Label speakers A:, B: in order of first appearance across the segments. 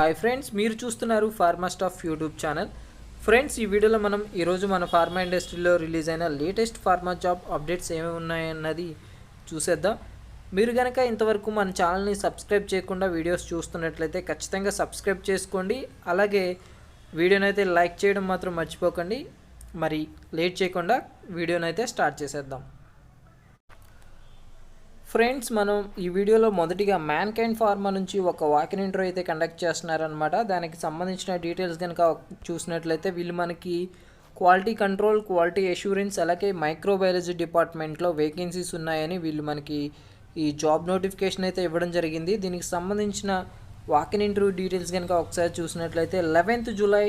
A: Hi friends, మీరు చూస్తున్నారు pharma staff YouTube channel. Friends, ఈ వీడియోలో మనం ఈరోజు మన ఫార్మా ఇండస్ట్రీలో రిలీజ్ అయిన లేటెస్ట్ ఫార్మా జాబ్ అప్డేట్స్ ఏమేమి ఉన్నాయన్నది చూసేద్దాం. మీరు కనుక ఇంతవరకు మన ఛానల్ని సబ్స్క్రైబ్ చేయకుండా వీడియోస్ చూస్తున్నట్లయితే ఖచ్చితంగా సబ్స్క్రైబ్ చేసుకోండి. అలాగే వీడియోని అయితే లైక్ చేయడం మాత్రం మర్చిపోకండి. మరి లేట్ చేయకుండా వీడియోని అయితే స్టార్ట్ చేసేద్దాం. ఫ్రెండ్స్, మనం ఈ వీడియోలో మొదటిగా మ్యాన్కైండ్ ఫార్మా నుంచి ఒక వాకిన్ ఇంటర్వ్యూ అయితే కండక్ట్ చేస్తున్నారనమాట. దానికి సంబంధించిన డీటెయిల్స్ కనుక చూసినట్లయితే వీళ్ళు మనకి క్వాలిటీ కంట్రోల్, క్వాలిటీ అష్యూరెన్స్, అలాగే మైక్రోబయాలజీ డిపార్ట్మెంట్లో వేకెన్సీస్ ఉన్నాయని వీళ్ళు మనకి ఈ జాబ్ నోటిఫికేషన్ అయితే ఇవ్వడం జరిగింది. దీనికి సంబంధించిన వాకిన్ ఇంటర్వ్యూ డీటెయిల్స్ కనుక ఒకసారి చూసినట్లయితే 11th జూలై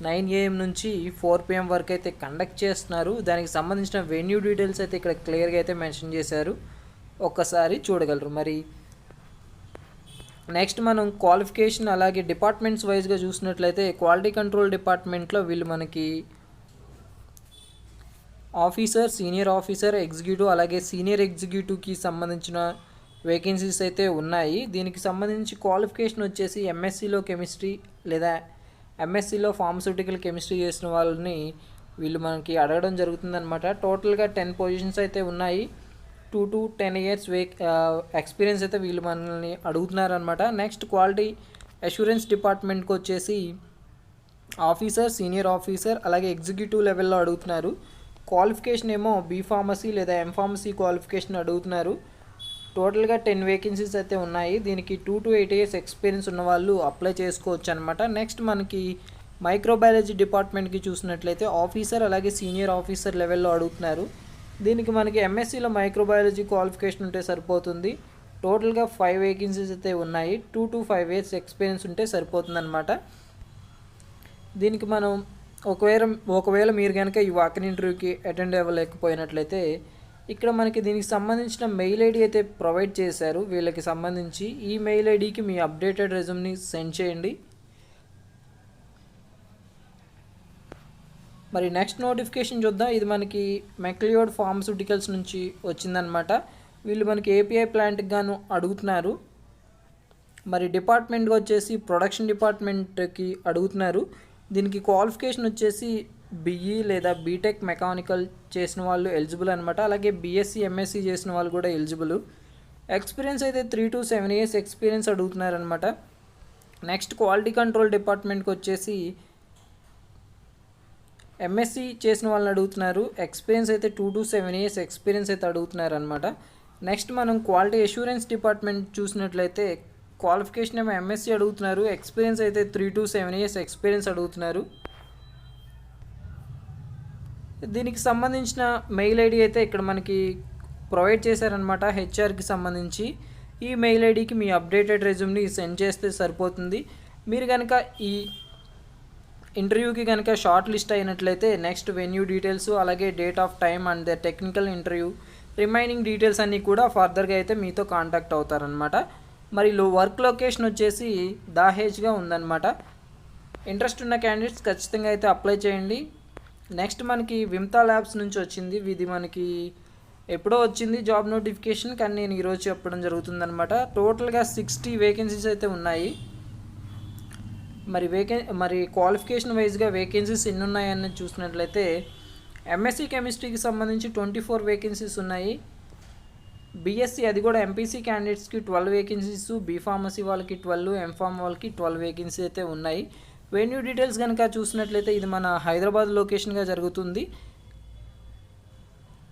A: 9 AM నుంచి 4 PM వరకు అయితే కండక్ట్ చేస్తున్నారు. దానికి సంబంధించిన వెన్యూ డీటెయిల్స్ అయితే ఇక్కడ క్లియర్గా అయితే మెన్షన్ చేశారు, ఒక్కసారి చూడగలరు. మరి నెక్స్ట్ మనం క్వాలిఫికేషన్ అలాగే డిపార్ట్మెంట్స్ వైజ్గా చూసినట్లయితే క్వాలిటీ కంట్రోల్ డిపార్ట్మెంట్లో వీళ్ళు మనకి ఆఫీసర్, సీనియర్ ఆఫీసర్, ఎగ్జిక్యూటివ్ అలాగే సీనియర్ ఎగ్జిక్యూటివ్కి సంబంధించిన వేకెన్సీస్ అయితే ఉన్నాయి. దీనికి సంబంధించి క్వాలిఫికేషన్ వచ్చేసి ఎంఎస్సిలో కెమిస్ట్రీ లేదా ఎంఎస్సిలో ఫార్మస్యూటికల్ కెమిస్ట్రీ చేసిన వాళ్ళని వీళ్ళు మనకి అడగడం జరుగుతుందన్నమాట. టోటల్గా 10 పొజిషన్స్ అయితే ఉన్నాయి. 2 to 10 years ఎక్స్పీరియన్స్ అయితే వీళ్ళు మనల్ని అడుగుతున్నారనమాట. నెక్స్ట్ క్వాలిటీ అష్యూరెన్స్ డిపార్ట్మెంట్కి వచ్చేసి ఆఫీసర్, సీనియర్ ఆఫీసర్ అలాగే ఎగ్జిక్యూటివ్ లెవెల్లో అడుగుతున్నారు. క్వాలిఫికేషన్ ఏమో బీ ఫార్మసీ లేదా ఎం ఫార్మసీ క్వాలిఫికేషన్ అడుగుతున్నారు. టోటల్గా 10 వేకెన్సీస్ అయితే ఉన్నాయి. దీనికి 2 to 8 years ఎక్స్పీరియన్స్ ఉన్న వాళ్ళు అప్లై చేసుకోవచ్చు అనమాట. నెక్స్ట్ మనకి మైక్రోబయాలజీ డిపార్ట్మెంట్కి చూసినట్లయితే ఆఫీసర్ అలాగే సీనియర్ ఆఫీసర్ లెవెల్లో అడుగుతున్నారు. దీనికి మనకి ఎంఎస్సిలో మైక్రోబయాలజీ క్వాలిఫికేషన్ ఉంటే సరిపోతుంది. టోటల్గా 5 వేకెన్సీస్ అయితే ఉన్నాయి. 2 to 5 years ఎక్స్పీరియన్స్ ఉంటే సరిపోతుందన్నమాట. దీనికి మనం ఒకవేళ మీరు కనుక ఈ వాకిన్ ఇంటర్వ్యూకి అటెండ్ అవ్వలేకపోయినట్లయితే ఇక్కడ మనకి దీనికి సంబంధించిన మెయిల్ ఐడి అయితే ప్రొవైడ్ చేశారు. వీళ్ళకి సంబంధించి ఈ మెయిల్ ఐడికి మీ అప్డేటెడ్ రెజ్యూమ్ని సెండ్ చేయండి. మరి నెక్స్ట్ నోటిఫికేషన్ చూద్దాం. ఇది మనకి మెక్లియోడ్ ఫార్మస్యూటికల్స్ నుంచి వచ్చిందనమాట. వీళ్ళు మనకి ఏపీఐ ప్లాంట్కి గాను అడుగుతున్నారు. మరి డిపార్ట్మెంట్గా వచ్చేసి ప్రొడక్షన్ డిపార్ట్మెంట్కి అడుగుతున్నారు. దీనికి క్వాలిఫికేషన్ వచ్చేసి బిఈ లేదా బీటెక్ మెకానికల్ చేసిన వాళ్ళు ఎలిజిబుల్ అనమాట. అలాగే బీఎస్సీ, ఎంఎస్సీ చేసిన వాళ్ళు కూడా ఎలిజిబుల్. ఎక్స్పీరియన్స్ అయితే 3 to 7 years ఎక్స్పీరియన్స్ అడుగుతున్నారనమాట. నెక్స్ట్ క్వాలిటీ కంట్రోల్ డిపార్ట్మెంట్కి వచ్చేసి ఎంఎస్సి చేసిన వాళ్ళని అడుగుతున్నారు. ఎక్స్పీరియన్స్ అయితే 2 to 7 years ఎక్స్పీరియన్స్ అయితే అడుగుతున్నారు అనమాట. నెక్స్ట్ మనం క్వాలిటీ అష్యూరెన్స్ డిపార్ట్మెంట్ చూసినట్లయితే క్వాలిఫికేషన్ ఏమో ఎంఎస్సి అడుగుతున్నారు. ఎక్స్పీరియన్స్ అయితే 3 to 7 years ఎక్స్పీరియన్స్ అడుగుతున్నారు. దీనికి సంబంధించిన మెయిల్ ఐడి అయితే ఇక్కడ మనకి ప్రొవైడ్ చేశారనమాట హెచ్ఆర్కి సంబంధించి. ఈ మెయిల్ ఐడికి మీ అప్డేటెడ్ రెజ్యూమ్ని సెండ్ చేస్తే సరిపోతుంది. మీరు కనుక ఈ ఇంటర్వ్యూకి కనుక షార్ట్ లిస్ట్ అయినట్లయితే నెక్స్ట్ వెన్యూ డీటెయిల్స్ అలాగే date of time and the technical interview remaining details అన్నీ కూడా ఫర్దర్గా అయితే మీతో కాంటాక్ట్ అవుతారనమాట. మరి వర్క్ లొకేషన్ వచ్చేసి దాహేజ్గా ఉందన్నమాట. ఇంట్రెస్ట్ ఉన్న క్యాండిడేట్స్ ఖచ్చితంగా అయితే అప్లై చేయండి. నెక్స్ట్ మనకి విమ్తా ల్యాబ్స్ నుంచి వచ్చింది. ఇది మనకి ఎప్పుడో వచ్చింది జాబ్ నోటిఫికేషన్, కానీ నేను ఈరోజు చెప్పడం జరుగుతుందనమాట. టోటల్గా 60 వేకెన్సీస్ అయితే ఉన్నాయి. మరి క్వాలిఫికేషన్ వైజ్గా వేకెన్సీస్ ఎన్ని ఉన్నాయని చూసినట్లయితే ఎంఎస్సీ కెమిస్ట్రీకి సంబంధించి 24 వేకెన్సీస్ ఉన్నాయి. బీఎస్సీ అది కూడా ఎంపీసీ క్యాండిడేట్స్కి 12 వేకెన్సీస్, బీ ఫార్మసీ వాళ్ళకి 12, ఎంఫార్మ్ వాళ్ళకి 12 వేకెన్సీ అయితే ఉన్నాయి. వెన్యూ డీటెయిల్స్ కనుక చూసినట్లయితే ఇది మన హైదరాబాద్ లొకేషన్గా జరుగుతుంది.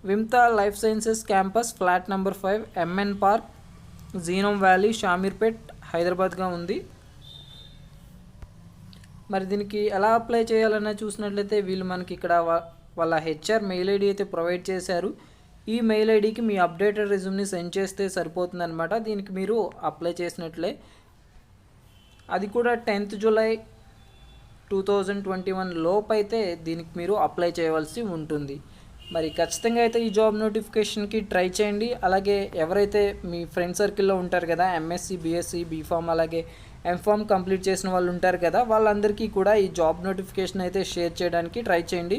A: Vimta life sciences campus, flat number 5, MN park, genome valley, Shamirpet, హైదరాబాద్గా ఉంది. మరి దీనికి ఎలా అప్లై చేయాలన్నా చూసినట్లయితే వీళ్ళు మనకి ఇక్కడ వాళ్ళ హెచ్ఆర్ మెయిల్ ఐడి అయితే ప్రొవైడ్ చేశారు. ఈ మెయిల్ ఐడికి మీ అప్డేటెడ్ రెజ్యూమ్ని సెండ్ చేస్తే సరిపోతుందన్నమాట. దీనికి మీరు అప్లై చేసినట్లే. అది కూడా 10th జూలై 2021 లోపు అయితే దీనికి మీరు అప్లై చేయవలసి ఉంటుంది. మరి ఖచ్చితంగా అయితే ఈ జాబ్ నోటిఫికేషన్కి ట్రై చేయండి. అలాగే ఎవరైతే మీ ఫ్రెండ్ సర్కిల్లో ఉంటారు కదా, ఎంఎస్సి, బీఎస్సీ, బీఫామ్ అలాగే ఎంఫామ్ కంప్లీట్ చేసిన వాళ్ళు ఉంటారు కదా, వాళ్ళందరికీ కూడా ఈ జాబ్ నోటిఫికేషన్ అయితే షేర్ చేయడానికి ట్రై చేయండి.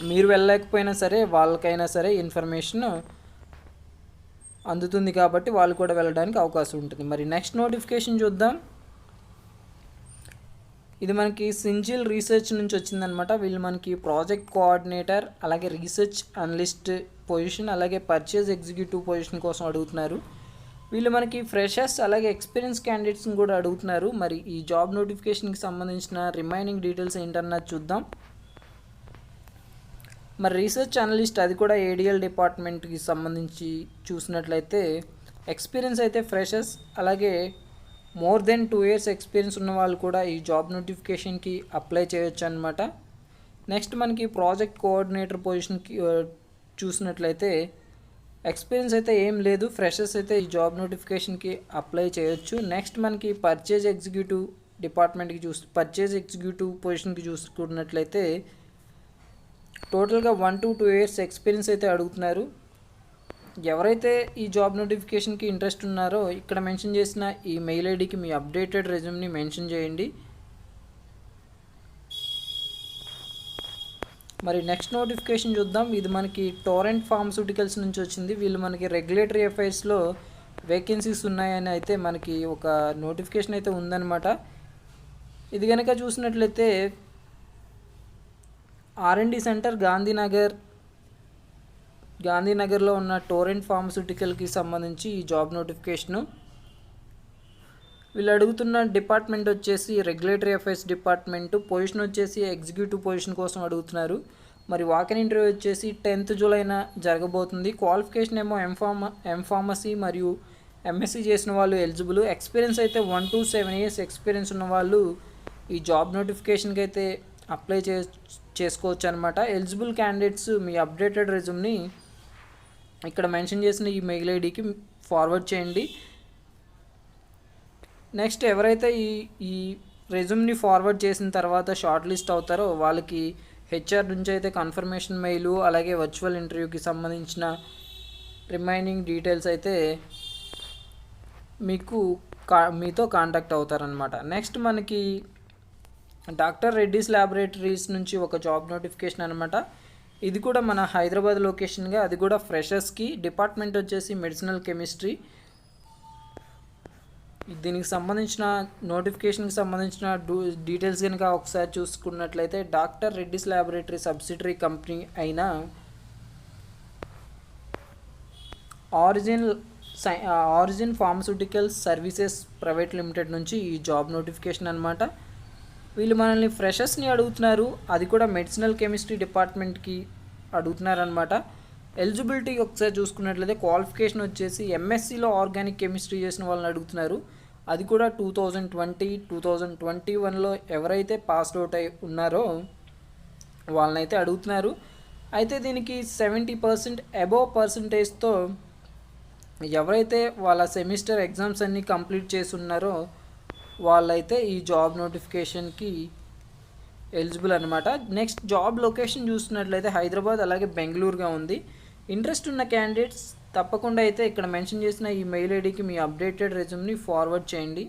A: మీరు వెళ్ళలేకపోయినా సరే వాళ్ళకైనా సరే ఇన్ఫర్మేషన్ అందుతుంది కాబట్టి వాళ్ళు కూడా వెళ్ళడానికి అవకాశం ఉంటుంది. మరి నెక్స్ట్ నోటిఫికేషన్ చూద్దాం. ఇది మనకి సింజిల్ రీసెర్చ్ నుంచి వచ్చిందనమాట. వీళ్ళు మనకి ప్రాజెక్ట్ కోఆర్డినేటర్, అలాగే రీసెర్చ్ అనలిస్ట్ పొజిషన్, అలాగే పర్చేజ్ ఎగ్జిక్యూటివ్ పొజిషన్ కోసం అడుగుతున్నారు. వీళ్ళు మనకి ఫ్రెషర్స్ అలాగే ఎక్స్పీరియన్స్ క్యాండిడేట్స్ని కూడా అడుగుతున్నారు. మరి ఈ జాబ్ నోటిఫికేషన్కి సంబంధించిన రిమైనింగ్ డీటెయిల్స్ ఏంటన్నది చూద్దాం. మరి రీసెర్చ్ అనలిస్ట్ అది కూడా ఏడిఎల్ డిపార్ట్మెంట్కి సంబంధించి చూసినట్లయితే ఎక్స్పీరియన్స్ అయితే ఫ్రెషర్స్ అలాగే మోర్ దెన్ 2 years ఎక్స్పీరియన్స్ ఉన్న వాళ్ళు కూడా ఈ జాబ్ నోటిఫికేషన్కి అప్లై చేయొచ్చు అనమాట. నెక్స్ట్ మనకి ప్రాజెక్ట్ కోఆర్డినేటర్ పొజిషన్కి చూసినట్లయితే ఎక్స్పీరియన్స్ అయితే ఏం లేదు, ఫ్రెషర్స్ అయితే ఈ జాబ్ నోటిఫికేషన్కి అప్లై చేయొచ్చు. నెక్స్ట్ మనకి పర్చేజ్ ఎగ్జిక్యూటివ్ డిపార్ట్మెంట్కి పర్చేజ్ ఎగ్జిక్యూటివ్ పొజిషన్కి చూసుకున్నట్లయితే టోటల్గా 1 to 2 years ఎక్స్పీరియన్స్ అయితే అడుగుతున్నారు. ఎవరైతే ఈ జాబ్ నోటిఫికేషన్కి ఇంట్రెస్ట్ ఉన్నారో ఇక్కడ మెన్షన్ చేసిన ఈ మెయిల్ ఐడికి మీ అప్డేటెడ్ రెజ్యూమ్ని మెన్షన్ చేయండి. మరి నెక్స్ట్ నోటిఫికేషన్ చూద్దాం. ఇది మనకి టోరెంట్ ఫార్మస్యూటికల్స్ నుంచి వచ్చింది. వీళ్ళు మనకి రెగ్యులేటరీ అఫైర్స్లో వేకెన్సీస్ ఉన్నాయని అయితే మనకి ఒక నోటిఫికేషన్ అయితే ఉందన్నమాట. ఇది కనుక చూసినట్లయితే R&D సెంటర్ గాంధీనగర్లో ఉన్న టోరెంట్ ఫార్మస్యూటికల్కి సంబంధించి ఈ జాబ్ నోటిఫికేషను. వీళ్ళు అడుగుతున్న డిపార్ట్మెంట్ వచ్చేసి రెగ్యులేటరీ అఫైర్స్ డిపార్ట్మెంటు, పొజిషన్ వచ్చేసి ఎగ్జిక్యూటివ్ పొజిషన్ కోసం అడుగుతున్నారు. మరి వాకిన్ ఇంటర్వ్యూ వచ్చేసి 10th జూలైన జరగబోతుంది. క్వాలిఫికేషన్ ఏమో ఎంఫార్మసీ మరియు MSc చేసిన వాళ్ళు ఎలిజిబుల్. ఎక్స్పీరియన్స్ అయితే 1 to 7 years ఎక్స్పీరియన్స్ ఉన్న వాళ్ళు ఈ జాబ్ నోటిఫికేషన్కి అయితే అప్లై చేసుకోవచ్చు అనమాట. ఎలిజిబుల్ క్యాండిడేట్స్ మీ అప్డేటెడ్ రెజ్యూమ్ని ఇక్కడ మెన్షన్ చేసిన ఈ మెయిల్ ఐడికి ఫార్వర్డ్ చేయండి. నెక్స్ట్ ఎవరైతే ఈ రెజ్యూమ్ని ఫార్వర్డ్ చేసిన తర్వాత షార్ట్ లిస్ట్ అవుతారో వాళ్ళకి HR నుంచి అయితే కన్ఫర్మేషన్ మెయిల్ అలాగే వర్చువల్ ఇంటర్వ్యూకి సంబంధించిన రిమైనింగ్ డీటెయిల్స్ అయితే మీతో కాంటాక్ట్ అవుతారనమాట. నెక్స్ట్ మనకి డాక్టర్ రెడ్డిస్ ల్యాబొరేటరీస్ నుంచి ఒక జాబ్ నోటిఫికేషన్ అనమాట. ఇది కూడా మన హైదరాబాద్ లొకేషన్గా, అది కూడా ఫ్రెషర్స్కి. డిపార్ట్మెంట్ వచ్చేసి మెడిసినల్ కెమిస్ట్రీ. దీనికి సంబంధించిన నోటిఫికేషన్కి సంబంధించిన డీటెయిల్స్ కనుక ఒకసారి చూసుకున్నట్లయితే doctor Reddy's laboratory subsidiary company అయిన Aurigene pharmaceuticals services private limited నుంచి ఈ జాబ్ నోటిఫికేషన్ అనమాట. వీళ్ళు మనల్ని ఫ్రెషర్స్ని అడుగుతున్నారు, అది కూడా మెడిసినల్ కెమిస్ట్రీ డిపార్ట్మెంట్కి అడుగుతున్నారనమాట. ఎలిజిబిలిటీ ఒకసారి చూసుకున్నట్లయితే క్వాలిఫికేషన్ వచ్చేసి MScలో ఆర్గానిక్ కెమిస్ట్రీ చేసిన వాళ్ళని అడుగుతున్నారు. అది కూడా 2020, 2021లో ఎవరైతే పాస్డ్ అవుట్ అయి ఉన్నారో వాళ్ళనైతే అడుగుతున్నారు. అయితే దీనికి 70% అబోవ్ పర్సంటేజ్తో ఎవరైతే వాళ్ళ సెమిస్టర్ ఎగ్జామ్స్ అన్నీ కంప్లీట్ చేసి ఉన్నారో వాళ్ళైతే ఈ జాబ్ నోటిఫికేషన్కి ఎలిజిబుల్ అనమాట. నెక్స్ట్ జాబ్ లొకేషన్ చూస్తున్నట్లయితే హైదరాబాద్ అలాగే బెంగళూరుగా ఉంది. ఇంట్రెస్ట్ ఉన్న క్యాండిడేట్స్ తప్పకుండా అయితే ఇక్కడ మెన్షన్ చేసిన ఈ మెయిల్ ఐడికి మీ అప్డేటెడ్ రెజ్యూమ్ని ఫార్వర్డ్ చేయండి.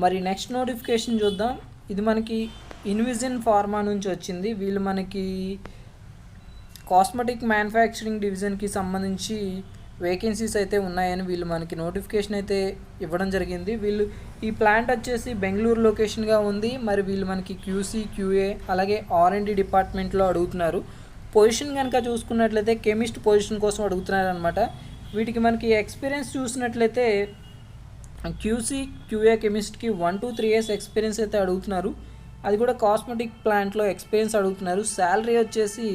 A: మరి నెక్స్ట్ నోటిఫికేషన్ చూద్దాం. ఇది మనకి ఇన్విజన్ ఫార్మా నుంచి వచ్చింది. వీళ్ళు మనకి కాస్మెటిక్ మ్యానుఫ్యాక్చరింగ్ డివిజన్కి సంబంధించి వేకెన్సీస్ అయితే ఉన్నాయని వీళ్ళు మనకి నోటిఫికేషన్ అయితే ఇవ్వడం జరిగింది. వీళ్ళు ఈ ప్లాంట్ వచ్చేసి బెంగళూరు లొకేషన్గా ఉంది. మరి వీళ్ళు మనకి QC, QA అలాగే R&D డిపార్ట్మెంట్లో అడుగుతున్నారు. పొజిషన్ కనుక చూసుకున్నట్లయితే కెమిస్ట్ పొజిషన్ కోసం అడుగుతున్నారు అనమాట. వీటికి మనకి ఎక్స్పీరియన్స్ చూసినట్లయితే QC, QA కెమిస్ట్కి 1 to 3 years experience అయితే అడుగుతున్నారు. అది కూడా కాస్మెటిక్ ప్లాంట్లో ఎక్స్పీరియన్స్ అడుగుతున్నారు. శాలరీ వచ్చేసి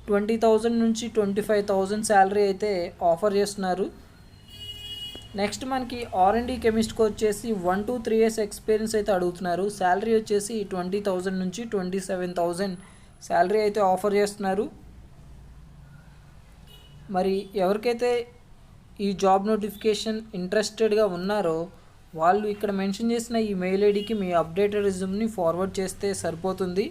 A: 20,000 నుంచి 25,000 శాలరీ అయితే ఆఫర్ చేస్తున్నారు. నెక్స్ట్ మనకి R&D కెమిస్ట్కి వచ్చేసి 1 to 3 years ఎక్స్పీరియన్స్ అయితే అడుగుతున్నారు. శాలరీ వచ్చేసి 20,000 నుంచి 27,000 శాలరీ అయితే ఆఫర్ చేస్తున్నారు. మరి ఎవరికైతే ఈ జాబ్ నోటిఫికేషన్ ఇంట్రెస్టెడ్గా ఉన్నారో వాళ్ళు ఇక్కడ మెన్షన్ చేసిన ఈ మెయిల్ ఐడికి మీ అప్డేటెడ్ రెజ్యూమ్ని ఫార్వర్డ్ చేస్తే సరిపోతుంది.